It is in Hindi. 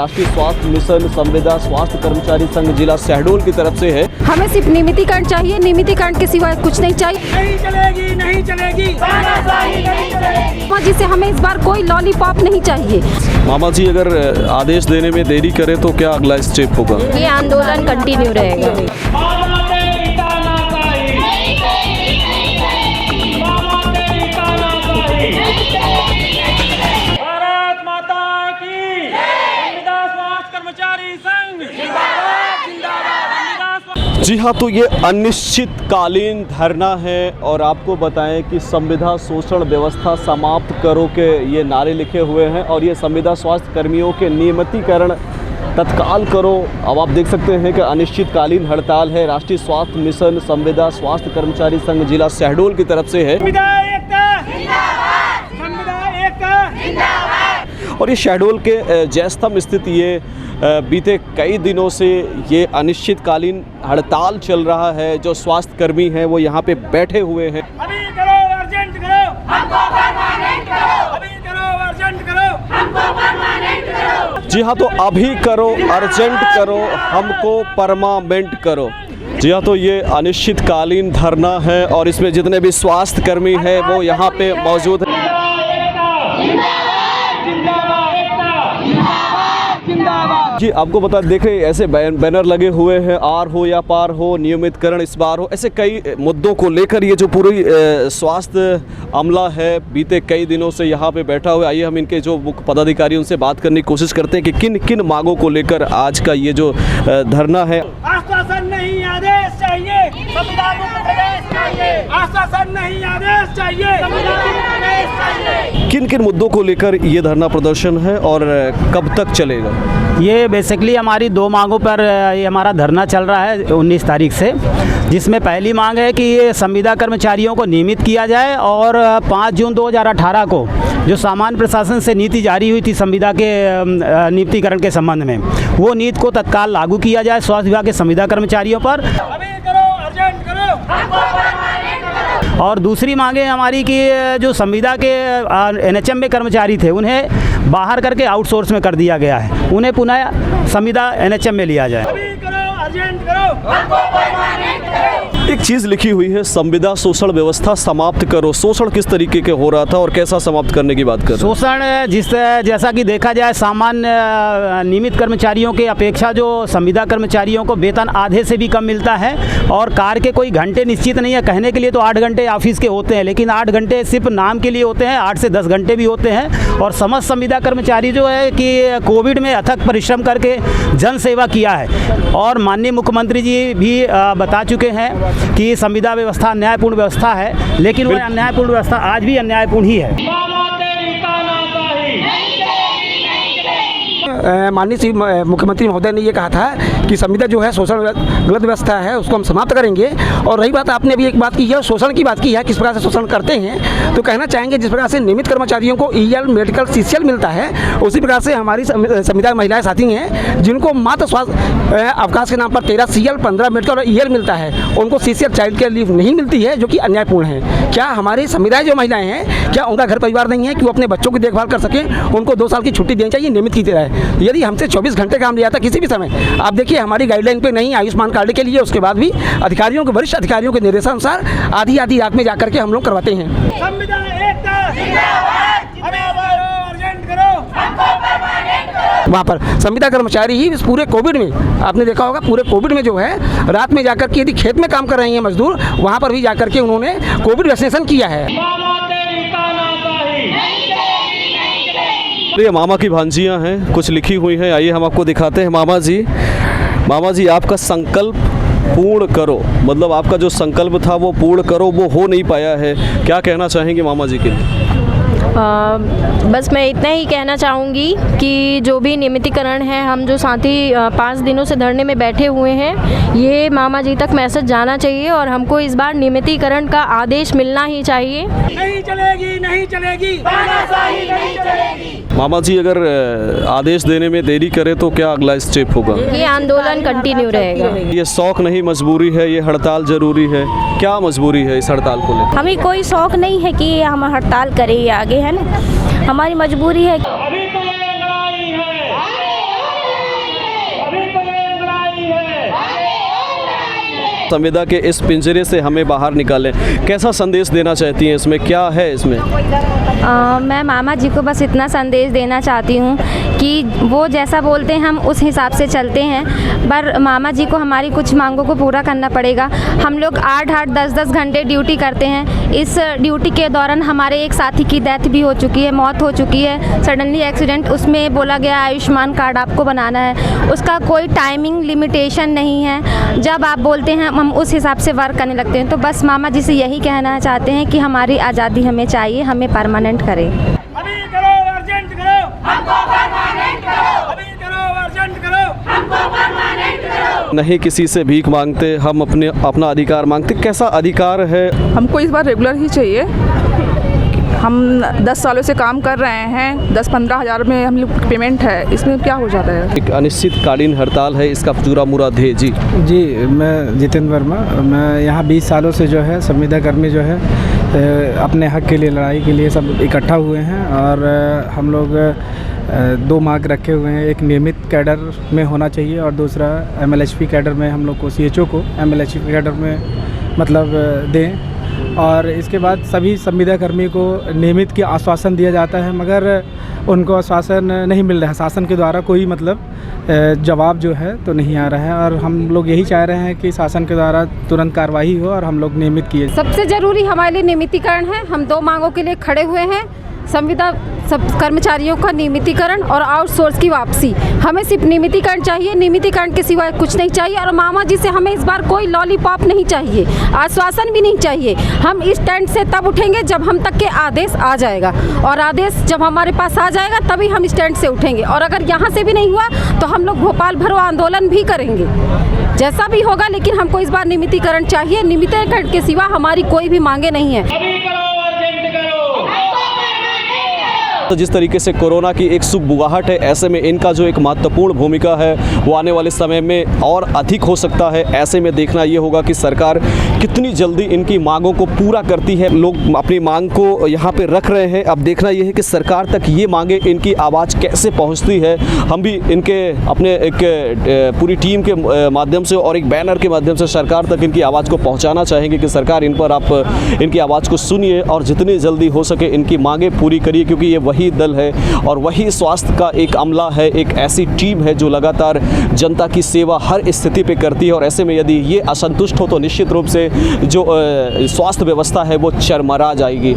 राष्ट्रीय स्वास्थ्य मिशन संविदा स्वास्थ्य कर्मचारी संघ जिला शहडोल की तरफ से है। हमें सिर्फ नियमितीकरण चाहिए, नियमितीकरण के सिवा कुछ नहीं चाहिए। नहीं चलेगी, नहीं चलेगी, तानाशाही नहीं चलेगी। जिससे हमें इस बार कोई लॉलीपॉप नहीं चाहिए। मामा जी, अगर आदेश देने में देरी करे तो क्या अगला स्टेप होगा? ये आंदोलन कंटिन्यू रहेगा। भारत माता की संविदा स्वास्थ्य कर्मचारी संघ जिंदाबाद, जिंदाबाद। जी हाँ, तो ये अनिश्चितकालीन धरना है और आपको बताएं कि संविदा शोषण व्यवस्था समाप्त करो के ये नारे लिखे हुए हैं और ये संविदा स्वास्थ्य कर्मियों के नियमितीकरण तत्काल करो। अब आप देख सकते हैं कि अनिश्चितकालीन हड़ताल है, राष्ट्रीय स्वास्थ्य मिशन संविदा स्वास्थ्य कर्मचारी संघ जिला शहडोल की तरफ से है। संविदा एकता जिंदाबाद, संविदा एकता जिंदाबाद। और ये शहडोल के जयस्तंभ स्थित ये बीते कई दिनों से ये अनिश्चितकालीन हड़ताल चल रहा है। जो स्वास्थ्य कर्मी हैं वो यहाँ पे बैठे हुए हैं। अभी करो, अर्जेंट करो, हमको परमानेंट करो। अभी करो, अर्जेंट करो, हमको परमानेंट करो। जी हाँ, तो अभी करो, अर्जेंट करो, हमको परमानेंट करो। जी हाँ, तो ये अनिश्चितकालीन धरना है और इसमें जितने भी स्वास्थ्य कर्मी हैं वो यहाँ पे मौजूद हैं। जी, आपको बता देख रहे ऐसे बैनर लगे हुए हैं, आर हो या पार हो, नियमितकरण इस बार हो, ऐसे कई मुद्दों को लेकर ये जो पूरी स्वास्थ्य अमला है बीते कई दिनों से यहाँ पे बैठा हुआ है। आइए हम इनके जो मुख्य पदाधिकारी उनसे बात करने की कोशिश करते हैं कि किन किन मांगों को लेकर आज का ये जो धरना है। आश्वासन नहीं आदेश चाहिए, संविदा मुक्त प्रदेश चाहिए। आश्वासन नहीं आदेश चाहिए, संविदा मुक्त प्रदेश चाहिए। किन किन मुद्दों को लेकर ये धरना प्रदर्शन है और कब तक चलेगा? ये बेसिकली हमारी दो मांगों पर ये हमारा धरना चल रहा है 19 तारीख से, जिसमें पहली मांग है कि ये संविदा कर्मचारियों को नियमित किया जाए और 5 जून 2018 को जो सामान्य प्रशासन से नीति जारी हुई थी संविदा के नियमितीकरण के संबंध में, वो नीति को तत्काल लागू किया जाए स्वास्थ्य विभाग के संविदा कर्मचारियों पर। अभी करो, अर्जेंट करो, हमको परमानेंट करो। और दूसरी मांगे हमारी कि जो संविदा के एनएचएम में कर्मचारी थे उन्हें बाहर करके आउटसोर्स में कर दिया गया है, उन्हें पुनः संविदा एनएचएम में लिया जाए। अभी करो, अर्जेंट करो, हमको परमानेंट करो। एक चीज़ लिखी हुई है, संविदा शोषण व्यवस्था समाप्त करो। शोषण किस तरीके के हो रहा था और कैसा समाप्त करने की बात कर रहे हैं? शोषण जैसा कि देखा जाए सामान्य नियमित कर्मचारियों के अपेक्षा जो संविदा कर्मचारियों को वेतन आधे से भी कम मिलता है और कार्य के कोई घंटे निश्चित नहीं है। कहने के लिए तो 8 घंटे ऑफिस के होते हैं, लेकिन 8 घंटे सिर्फ नाम के लिए होते हैं, 8 से 10 घंटे भी होते हैं। और समस्त संविदा कर्मचारी जो है कि कोविड में अथक परिश्रम करके जन सेवा किया है और माननीय मुख्यमंत्री जी भी बता चुके हैं कि संविदा व्यवस्था अन्यायपूर्ण व्यवस्था है, लेकिन वह अन्यायपूर्ण व्यवस्था आज भी अन्यायपूर्ण ही है। माननीय श्री मुख्यमंत्री महोदय ने ये कहा था कि संविदा जो है शोषण गलत व्यवस्था है, उसको हम समाप्त करेंगे। और रही बात, आपने अभी एक बात की है, शोषण की बात की है, किस प्रकार से शोषण करते हैं, तो कहना चाहेंगे जिस प्रकार से नियमित कर्मचारियों को ईएल मेडिकल सीसीएल मिलता है, उसी प्रकार से हमारी संविदा महिलाएं साथी हैं जिनको मात्र स्वास्थ्य अवकाश के नाम पर 13 सीएल 15 मेडिकल और ईएल मिलता है, उनको सीसीएल चाइल्ड केयर लीव नहीं मिलती है, जो कि अन्यायपूर्ण है। क्या हमारी संविदाएं जो महिलाएं हैं, क्या उनका घर परिवार नहीं है कि वो अपने बच्चों की देखभाल कर सकें? उनको 2 साल की छुट्टी देनी चाहिए नियमित की तरह। यदि हमसे 24 घंटे काम लिया था किसी भी समय, आप देखिए हमारी गाइडलाइन पे नहीं आयुष्मान कार्ड के लिए, उसके बाद भी अधिकारियों के वरिष्ठ अधिकारियों के निर्देशानुसार आधी रात में जाकर के हम लोग करवाते हैं। संविदा एकता जिंदाबाद, अर्जेंट करो, हमको परमानेंट करो। वहाँ पर संविदा कर्मचारी ही इस पूरे कोविड में, आपने देखा होगा पूरे कोविड में जो है रात में जाकर के यदि खेत में काम कर रहे हैं मजदूर, वहाँ पर भी जाकर के उन्होंने कोविड वैक्सीनेशन किया है। ये मामा की भांजियाँ हैं, कुछ लिखी हुई हैं, आइए हम आपको दिखाते हैं। मामा जी, आपका संकल्प पूर्ण करो, मतलब आपका जो संकल्प था वो पूर्ण करो, वो हो नहीं पाया है, क्या कहना चाहेंगे मामा जी के लिए? बस मैं इतना ही कहना चाहूँगी कि जो भी नियमितीकरण है, हम जो साथी 5 दिनों से धरने में बैठे हुए हैं, ये मामा जी तक मैसेज जाना चाहिए और हमको इस बार नियमितीकरण का आदेश मिलना ही चाहिए। नहीं चलेगी, नहीं चलेगी, तानाशाही नहीं चलेगी। मामा जी, अगर आदेश देने में देरी करे तो क्या अगला स्टेप होगा? ये आंदोलन कंटिन्यू रहेगा। ये शौक नहीं, मजबूरी है, ये हड़ताल जरूरी है। क्या मजबूरी है इस हड़ताल को लेकर? हमें कोई शौक नहीं है कि हम हड़ताल करें आगे, है ना, हमारी मजबूरी है। अभी तो ये लड़ाई है, संविदा के इस पिंजरे से हमें बाहर निकालें, कैसा संदेश देना चाहती हैं? इसमें क्या है इसमें? मैं मामा जी को बस इतना संदेश देना चाहती हूँ कि वो जैसा बोलते हैं हम उस हिसाब से चलते हैं, पर मामा जी को हमारी कुछ मांगों को पूरा करना पड़ेगा। हम लोग 8-8, 10-10 घंटे ड्यूटी करते हैं। इस ड्यूटी के दौरान हमारे एक साथी की डेथ भी हो चुकी है, मौत हो चुकी है, सडनली एक्सीडेंट। उसमें बोला गया आयुष्मान कार्ड आपको बनाना है, उसका कोई टाइमिंग लिमिटेशन नहीं है। जब आप बोलते हैं हम उस हिसाब से वर्क करने लगते हैं। तो बस मामा जी से यही कहना चाहते हैं कि हमारी आज़ादी हमें चाहिए, हमें परमानेंट करें। अभी करो, अर्जेंट करो, हमको परमानेंट करो। अभी करो, अर्जेंट करो, हमको परमानेंट करो। नहीं किसी से भीख मांगते, हम अपना अधिकार मांगते। कैसा अधिकार है? हमको इस बार रेगुलर ही चाहिए। हम 10 सालों से काम कर रहे हैं, 10-15 हज़ार में हम लोग पेमेंट है, इसमें क्या हो जाता है? एक अनिश्चितकालीन हड़ताल है, इसका पूरा मुराद है जी? जी, मैं जितेंद्र वर्मा, मैं यहाँ 20 सालों से जो है संविदा कर्मी जो है अपने हक के लिए लड़ाई के लिए सब इकट्ठा हुए हैं। और हम लोग 2 मांग रखे हुए हैं। एक नियमित कैडर में होना चाहिए और दूसरा MLHP कैडर में हम लोग को CHO को MLHP कैडर में मतलब दें। और इसके बाद सभी संविदा कर्मी को नियमित के आश्वासन दिया जाता है, मगर उनको आश्वासन नहीं मिल रहा है। शासन के द्वारा कोई मतलब जवाब जो है तो नहीं आ रहा है। और हम लोग यही चाह रहे हैं कि शासन के द्वारा तुरंत कार्रवाई हो और हम लोग नियमित किए। सबसे ज़रूरी हमारे लिए नियमितीकरण है। हम 2 मांगों के लिए खड़े हुए हैं। संविदा सब कर्मचारियों का नियमितीकरण और आउटसोर्स की वापसी। हमें सिर्फ नियमितीकरण चाहिए, नियमितीकरण के सिवाय कुछ नहीं चाहिए। और मामा जी से हमें इस बार कोई लॉलीपॉप नहीं चाहिए, आश्वासन भी नहीं चाहिए। हम इस टेंट से तब उठेंगे जब हम तक के आदेश आ जाएगा, और आदेश जब हमारे पास आ जाएगा तभी हम इस टेंट से उठेंगे। और अगर यहाँ से भी नहीं हुआ तो हम लोग भोपाल भरो आंदोलन भी करेंगे, जैसा भी होगा। लेकिन हमको इस बार नियमितीकरण चाहिए, नियमितीकरण के सिवा हमारी कोई भी मांगे नहीं है। अभी करो, अर्जेंट करो। तो जिस तरीके से कोरोना की एक सुगबुगाहट है, ऐसे में इनका जो एक महत्वपूर्ण भूमिका है वो आने वाले समय में और अधिक हो सकता है। ऐसे में देखना ये होगा कि सरकार कितनी जल्दी इनकी मांगों को पूरा करती है। लोग अपनी मांग को यहाँ पे रख रहे हैं, अब देखना ये है कि सरकार तक ये मांगे, इनकी आवाज़ कैसे पहुँचती है। हम भी इनके अपने एक पूरी टीम के माध्यम से और एक बैनर के माध्यम से सरकार तक इनकी आवाज़ को पहुँचाना चाहेंगे कि सरकार इन पर आप इनकी आवाज़ को सुनिए और जितनी जल्दी हो सके इनकी मांगें पूरी करिए, क्योंकि ये वही दल है और वही स्वास्थ्य का एक अमला है, एक ऐसी टीम है जो लगातार जनता की सेवा हर स्थिति पे करती है। और ऐसे में यदि ये असंतुष्ट हो तो निश्चित रूप से जो स्वास्थ्य व्यवस्था है वो चरमरा जाएगी।